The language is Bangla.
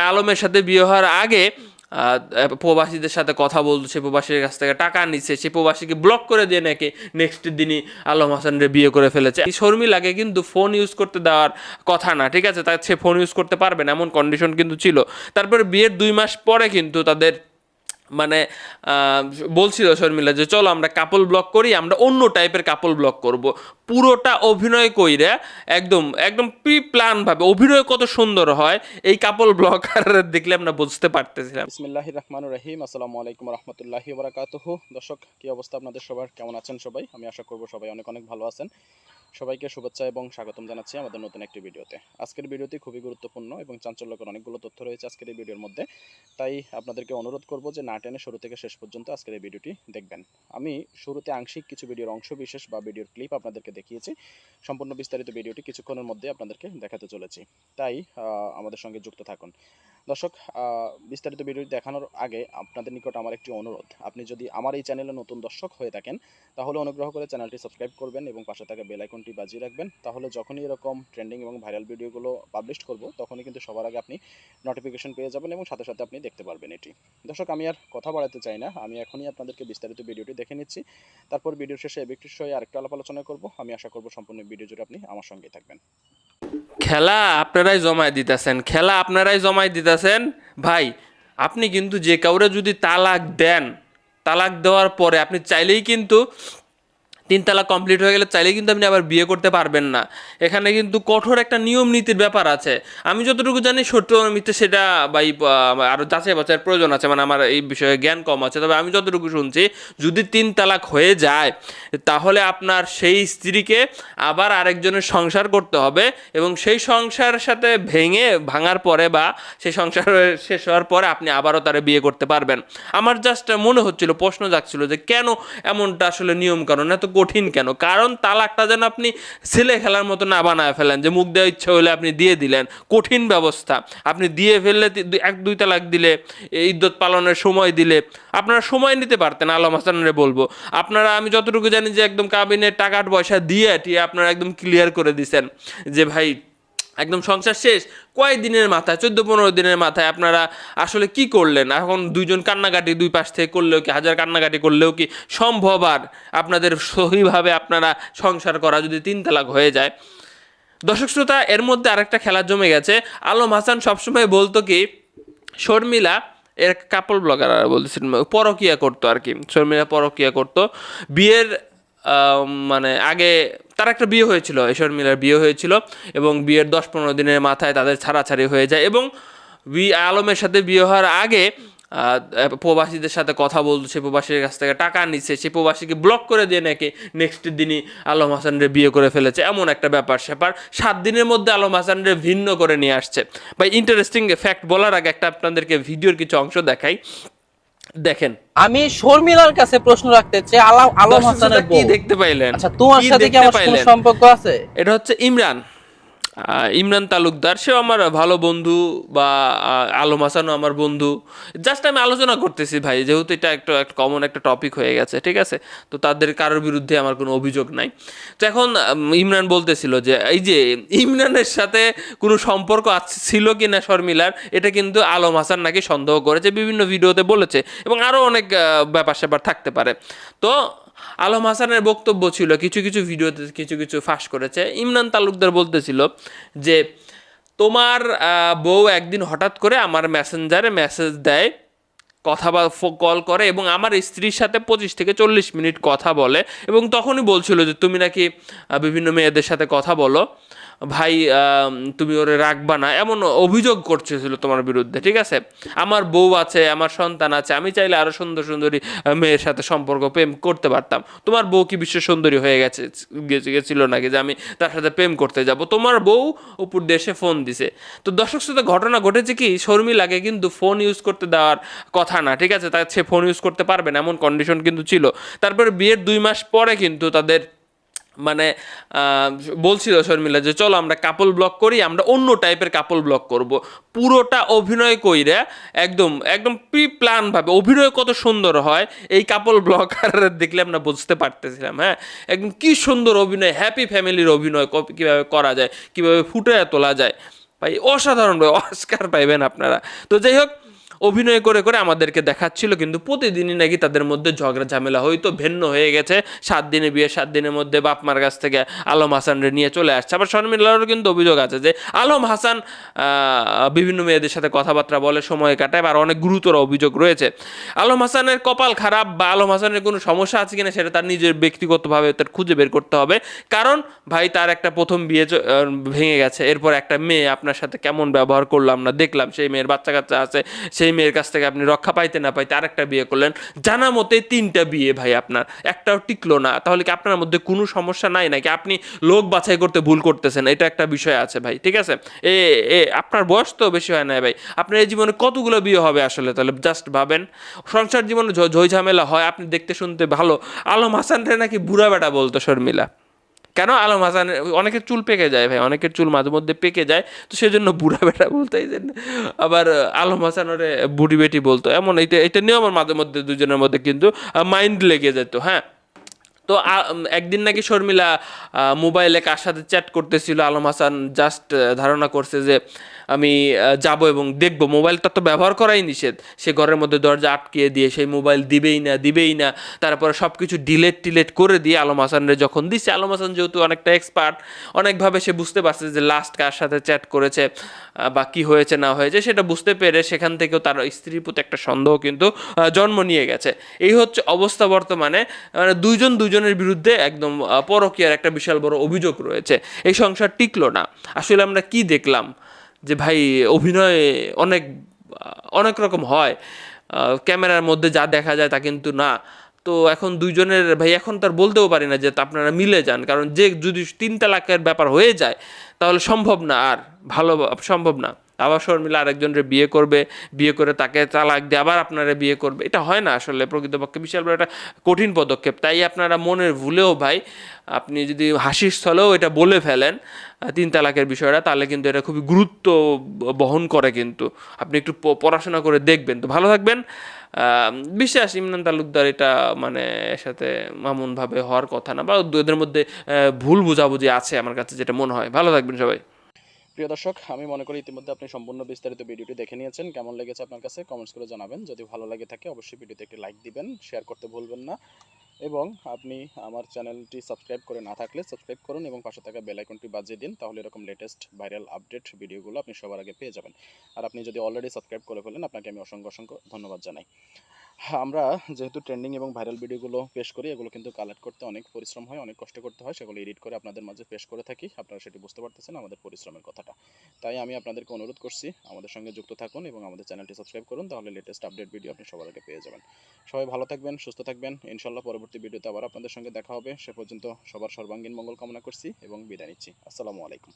আলমের সাথে বিয়ে হওয়ার আগে প্রবাসীদের সাথে কথা বলতো, সে প্রবাসীর কাছ থেকে টাকা নিচ্ছে, সে প্রবাসীকে ব্লক করে দিয়ে নাকি নেক্সট দিনই আলম হাসানরে বিয়ে করে ফেলেছে। শর্মিলাকে কিন্তু ফোন ইউজ করতে দেওয়ার কথা না, ঠিক আছে, তাই সে ফোন ইউজ করতে পারবে না এমন কন্ডিশন কিন্তু ছিল। তারপরে বিয়ের 2 মাস পরে কিন্তু তাদের মানে বলছিল শর্মিলা যে চলো আমরা কাপল ব্লক করি, আমরা অন্য টাইপের কাপল ব্লক করব। পুরোটা অভিনয় কইরা একদম একদম প্রি প্ল্যান ভাবে অভিনয় কত সুন্দর হয় এই কাপল ব্লগার দেখলে আমরা বুঝতে পারতেছিলাম। বিসমিল্লাহির রহমানির রহিম। আসসালামু আলাইকুম রহমতুল্লাহি বারাকাতুহু। দর্শক, কি অবস্থা আপনাদের সবার? কেমন আছেন সবাই? আমি আশা করব সবাই অনেক অনেক ভালো আছেন। সবাইকে শুভেচ্ছা এবং স্বাগতম জানাচ্ছি আমাদের নতুন একটি ভিডিওতে। আজকের ভিডিওটি খুবই গুরুত্বপূর্ণ এবং চাঞ্চল্যকর অনেকগুলো তথ্য রয়েছে আজকের এই ভিডিওর মধ্যে। তাই আপনাদেরকে অনুরোধ করব যে না টেনে শুরু থেকে শেষ পর্যন্ত আজকের এই ভিডিওটি দেখবেন। আমি শুরুতে আংশিক কিছু ভিডিওর অংশ বিশেষ বা ভিডিওর ক্লিপ আপনাদেরকে দেখিয়েছি। সম্পূর্ণ বিস্তারিত ভিডিওটি কিছুক্ষণের মধ্যে আপনাদেরকে দেখাতে চলেছি, তাই আমাদের সঙ্গে যুক্ত থাকুন। দর্শক, বিস্তারিত ভিডিওটি দেখানোর আগে আপনাদের নিকট আমার একটি অনুরোধ, আপনি যদি আমার এই চ্যানেলে নতুন দর্শক হয়ে থাকেন তাহলে অনুগ্রহ করে চ্যানেলটি সাবস্ক্রাইব করবেন এবং পাশে থাকা বেল আইকনটি বাজিয়ে রাখবেন। তাহলে যখনই এরকম ট্রেন্ডিং এবং ভাইরাল ভিডিওগুলো পাবলিশ করব তখনই কিন্তু সবার আগে আপনি নোটিফিকেশন পেয়ে যাবেন এবং সাথে সাথে আপনি দেখতে পারবেন এটি। দর্শক, আমি আর কথা বাড়াতে চাই না, আমি এখনই আপনাদেরকে বিস্তারিত ভিডিওটি দেখে নিচ্ছি। তারপর ভিডিওর শেষে এই ব্যক্তির সঙ্গে আরেকটু আলাপ আলোচনা করব। আমি আশা করব সম্পূর্ণ ভিডিও জুড়ে আপনি আমার সঙ্গেই থাকবেন। খেলা আপনারাই জমায় দিতেছেন ভাই। আপনি কিন্তু যে কাউরে যদি তালাক দেন, তালাক দেওয়ার পরে আপনি চাইলেই কিন্তু 3 তালাক কমপ্লিট হয়ে গেলে চাইলেই কিন্তু আপনি আবার বিয়ে করতে পারবেন না। এখানে কিন্তু কঠোর একটা নিয়ম নীতির ব্যাপার আছে। আমি যতটুকু জানি সত্য মিথ্যে সেটা বা আরও যাচাই বাছাইয়ের প্রয়োজন আছে, মানে আমার এই বিষয়ে জ্ঞান কম আছে। তবে আমি যতটুকু শুনছি, যদি 3 তালাক হয়ে যায় তাহলে আপনার সেই স্ত্রীকে আবার আরেকজনের সংসার করতে হবে এবং সেই সংসারের সাথে ভাঙার পরে বা সেই সংসার শেষ হওয়ার পরে আপনি আবারও তারা বিয়ে করতে পারবেন। আমার জাস্ট মনে হচ্ছিল, প্রশ্ন জাগছিল যে কেন এমনটা আসলে নিয়ম কারণ এত কঠিন কেন? কারণ তালাকটা যেন আপনি ছেলে খেলার মতো না বানায় ফেলেন যে মুখ দেওয়ার ইচ্ছা হলে আপনি দিয়ে দিলেন। কঠিন ব্যবস্থা। আপনি দিয়ে ফেললে 1-2 তালাক দিলে, ইদ্যত পালনের সময় দিলে আপনারা সময় নিতে পারতেন। আলম হাসানরে বলবো, আপনারা আমি যতটুকু জানি যে একদম কাবিনের টাকা পয়সা দিয়ে টিয়ে আপনারা একদম ক্লিয়ার করে দিছেন যে ভাই একদম সংসার শেষ। কয়েক দিনের মাথায়, 14-15 দিনের মাথায় আপনারা আসলে কি করলেন? এখন দুইজন কান্নাকাটি দুই পাশ থেকে করলেও কি, হাজার কান্নাকাটি করলেও কি সম্ভব আর আপনাদের সহিভাবে আপনারা সংসার করা যদি 3 তালাক হয়ে যায়? দর্শক শ্রোতা, এর মধ্যে আরেকটা খেলা জমে গেছে। আলম হাসান সবসময় বলতো কি শর্মিলা এর কাপল ব্লগার বলতেছিলেন পরকিয়া করতো আর কি। শর্মিলা পরকিয়া করতো বিয়ের মানে আগে। তার একটা বিয়ে হয়েছিল, ঈশ্বর মিলার বিয়ে হয়েছিল এবং বিয়ের 10-15 দিনের মাথায় তাদের ছাড়াছাড়ি হয়ে যায় এবং আলমের সাথে বিয়ে হওয়ার আগে প্রবাসীদের সাথে কথা বলতো, সে প্রবাসীর কাছ থেকে টাকা নিচ্ছে, সে প্রবাসীকে ব্লক করে দিয়ে নাকি নেক্সট দিনই আলম হাসানরে বিয়ে করে ফেলেছে। এমন একটা ব্যাপার স্যাপার 7 দিনের মধ্যে আলম হাসানরে ভিন্ন করে নিয়ে আসছে। ভাই, ইন্টারেস্টিং ফ্যাক্ট বলার আগে একটা আপনাদেরকে ভিডিওর কিছু অংশ দেখাই, দেখেন। আমি শর্মিলার কাছে প্রশ্ন রাখতে চাই, আলম হাসানের কি বউ দেখতে পাইলেন? আচ্ছা, তোমার সাথে কি আমার কোনো সম্পর্ক আছে? এটা হচ্ছে ইমরান তালুকদার। সেও আমার ভালো বন্ধু বা আলম হাসানও আমার বন্ধু। জাস্ট আমি আলোচনা করতেছি ভাই, যেহেতু এটা একটা কমন একটা টপিক হয়ে গেছে, ঠিক আছে? তো তাদের কারোর বিরুদ্ধে আমার কোনো অভিযোগ নাই। তো এখন ইমরান বলতেছিল যে এই যে ইমরানের সাথে কোনো সম্পর্ক ছিল কি না শর্মিলার, এটা কিন্তু আলম হাসান নাকি সন্দেহ করেছে, বিভিন্ন ভিডিওতে বলেছে এবং আরও অনেক ব্যাপার স্যাপার থাকতে পারে। তো আলম হাসানের বক্তব্য ছিল, কিছু কিছু ভিডিওতে কিছু কিছু ফাঁস করেছে। ইমরান তালুকদার বলতেছিল যে তোমার বউ একদিন হঠাৎ করে আমার মেসেঞ্জারে মেসেজ দেয়, কথা বা কল করে এবং আমার স্ত্রীর সাথে 25 থেকে 40 মিনিট কথা বলে এবং তখনই বলছিল যে তুমি নাকি বিভিন্ন মেয়েদের সাথে কথা বলো, ভাই তুমি ওরে রাখবা না, এমন অভিযোগ করছিল তোমার বিরুদ্ধে, ঠিক আছে? আমার বউ আছে, আমার সন্তান আছে, আমি চাইলে আরও সুন্দর সুন্দরী মেয়ের সাথে সম্পর্ক প্রেম করতে পারতাম। তোমার বউ কি বিশ্ব সুন্দরী হয়ে গেছিল নাকি যে আমি তার সাথে প্রেম করতে যাব? তোমার বউ উপর দেশে ফোন দিছে। তো দর্শক শ্রোতা, ঘটনা ঘটেছে কি শর্মিলাকে কিন্তু ফোন ইউজ করতে দেওয়ার কথা না, ঠিক আছে, তার সে ফোন ইউজ করতে পারবে না এমন কন্ডিশন কিন্তু ছিল। তারপরে বিয়ের 2 মাস পরে কিন্তু তাদের মানে বলছিল শর্মিলা যে চলো আমরা কাপল ব্লক করি, আমরা অন্য টাইপের কাপল ব্লক করব। পুরোটা অভিনয় কইরা একদম একদম প্রি প্ল্যান ভাবে অভিনয় কত সুন্দর হয় এই কাপল ব্লগার দেখলে আমরা বুঝতে পারতেছিলাম। হ্যাঁ, একদম কি সুন্দর অভিনয়, হ্যাপি ফ্যামিলির অভিনয় কীভাবে করা যায়, কীভাবে ফুটিয়ে তোলা যায়। ভাই অসাধারণ ভাই, অস্কার পাইবেন আপনারা। তো যাই হোক, অভিনয় করে করে আমাদেরকে দেখাচ্ছিল, কিন্তু প্রতিদিনই নাকি তাদের মধ্যে ঝগড়া ঝামেলা হয়তো ভিন্ন হয়ে গেছে। 7 দিনে বিয়ে, 7 দিনের মধ্যে বাপ মার কাছ থেকে আলম হাসানরে নিয়ে চলে আসছে। আবার শর্মিলারও কিন্তু অভিযোগ আছে যে আলম হাসান বিভিন্ন মেয়েদের সাথে কথাবার্তা বলে, সময় কাটায়, আর অনেক গুরুতর অভিযোগ রয়েছে। আলম হাসানের কপাল খারাপ বা আলম হাসানের কোনো সমস্যা আছে কিনা সেটা তার নিজের ব্যক্তিগতভাবে তার খুঁজে বের করতে হবে। কারণ ভাই তার একটা প্রথম বিয়ে ভেঙে গেছে, এরপর একটা মেয়ে আপনার সাথে কেমন ব্যবহার করলো আমরা দেখলাম, সেই মেয়ের বাচ্চা কাচ্চা আছে, সেই মেয়ের কাছ থেকে আপনি রক্ষা পাইতে না পাইতে আরেকটা বিয়ে করলেন। জানা মতে 3টা বিয়ে ভাই, আপনার একটাও টিকলো না। তাহলে কি আপনার মধ্যে কোনো সমস্যা নাই নাকি আপনি লোক বাছাই করতে ভুল করতেছেন? এটা একটা বিষয় আছে ভাই, ঠিক আছে? এ এ আপনার বয়স তো বেশি হয় না ভাই, আপনার এই জীবনে কতগুলো বিয়ে হবে আসলে? তাহলে জাস্ট ভাবেন, সংসার জীবনে ঝই ঝামেলা হয়, আপনি দেখতে শুনতে ভালো। আলম হাসানরে নাকি বুড়া বেটা বলতো শর্মিলা। কেন? আলম হাসান, অনেকের চুল পেকে যায় ভাই, অনেকের চুল মাঝে মধ্যে পেকে যায়, তো সেজন্য বুড়া বেটা বলতো। এই জন্য আবার আলম হাসান ওরে বুড়ি বেটি বলতো, এমন এটা নিয়েও আমার মাঝে মধ্যে দুজনের মধ্যে কিন্তু মাইন্ড লেগে যেত। হ্যাঁ, তো একদিন নাকি শর্মিলা মোবাইলে কার সাথে চ্যাট করতেছিল, আলম হাসান জাস্ট ধারণা করছে যে আমি যাব এবং দেখব। মোবাইলটা তো ব্যবহার করাই নিষেধ, সে ঘরের মধ্যে দরজা আটকিয়ে দিয়ে সেই মোবাইল দিবেই না। তারপরে সব কিছু ডিলেট করে দিয়ে আলম হাসানরে যখন দিচ্ছে, আলম হাসান যেহেতু অনেকটা এক্সপার্ট, অনেকভাবে সে বুঝতে পারছে যে লাস্ট কার সাথে চ্যাট করেছে বা কী হয়েছে না হয়েছে, সেটা বুঝতে পেরে সেখান থেকেও তার স্ত্রীর প্রতি একটা সন্দেহ কিন্তু জন্ম নিয়ে গেছে। এই হচ্ছে অবস্থা বর্তমানে, মানে দুজনের বিরুদ্ধে একদম পরকীয়ার একটা বিশাল বড় অভিযোগ রয়েছে। এই সংসার টিকলো না। আসলে আমরা কি দেখলাম যে ভাই, অভিনয় অনেক অনেক রকম হয়, ক্যামেরার মধ্যে যা দেখা যায় তা কিন্তু না। তো এখন দুইজনের ভাই, এখন তার বলতেও পারি না যে আপনারা মিলে যান, কারণ যে যদি 3 তালাকের ব্যাপার হয়ে যায় তাহলে সম্ভব না, আর ভালো সম্ভব না। আবার শর্মিলা আরেকজনের বিয়ে করবে, বিয়ে করে তাকে তালাক দিয়ে আবার আপনারা বিয়ে করবে, এটা হয় না আসলে। প্রকৃতপক্ষে বিশাল বড় একটা কঠিন পদক্ষেপ। তাই আপনারা মনের ভুলেও ভাই, আপনি যদি হাসির স্থলেও এটা বলে ফেলেন 3 তালাকের বিষয়টা, তাহলে কিন্তু এটা খুবই গুরুত্ব বহন করে। কিন্তু আপনি একটু পড়াশোনা করে দেখবেন। তো ভালো থাকবেন। বিশ্বাস ইমরান তালুকদার এটা মানে এর সাথে মামুনভাবে হওয়ার কথা না, বা ওদের মধ্যে ভুল বোঝাবুঝি আছে আমার কাছে যেটা মনে হয়। ভালো থাকবেন সবাই। প্রিয় দর্শক, আমি মনে করি ইতিমধ্যে আপনি সম্পূর্ণ বিস্তারিত ভিডিওটি দেখে নিয়েছেন। কেমন লেগেছে আপনার কাছে কমেন্টস করে জানাবেন। যদি ভালো লাগে থাকে অবশ্যই ভিডিওতে একটি লাইক দিবেন, শেয়ার করতে ভুলবেন না, এবং আপনি আমার চ্যানেলটি সাবস্ক্রাইব করে না থাকলে সাবস্ক্রাইব করুন এবং পাশে থাকা বেল আইকনটি বাজিয়ে দিন, তাহলে এরকম লেটেস্ট ভাইরাল আপডেট ভিডিওগুলো আপনি সবার আগে পেয়ে যাবেন। আর আপনি যদি অলরেডি সাবস্ক্রাইব করে ফেলেন, আপনাকে আমি অসংখ্য ধন্যবাদ জানাই। আমরা যেহেতু ট্রেন্ডিং এবং ভাইরাল ভিডিওগুলো পেশ করি, এগুলো কিন্তু কালেক্ট করতে অনেক পরিশ্রম হয়, অনেক কষ্ট করতে হয়, সেগুলো এডিট করে আপনাদের মাঝে পেশ করে থাকি। আপনারা সেটি বুঝতে পারতেছেন আমাদের পরিশ্রমের কথাটা। তাই আমি আপনাদেরকে অনুরোধ করছি, আমাদের সঙ্গে যুক্ত থাকুন এবং আমাদের চ্যানেলটি সাবস্ক্রাইব করুন, তাহলে লেটেস্ট আপডেট ভিডিও আপনি সবার আগে পেয়ে যাবেন। সবাই ভালো থাকবেন, সুস্থ থাকবেন। ইনশাল্লাহ পরবর্তী ভিডিওতে আবার আপনাদের সঙ্গে দেখা হবে। সে পর্যন্ত সবার সর্বাঙ্গীন মঙ্গল কামনা করছি এবং বিদায় নিচ্ছি। আসসালামু আলাইকুম।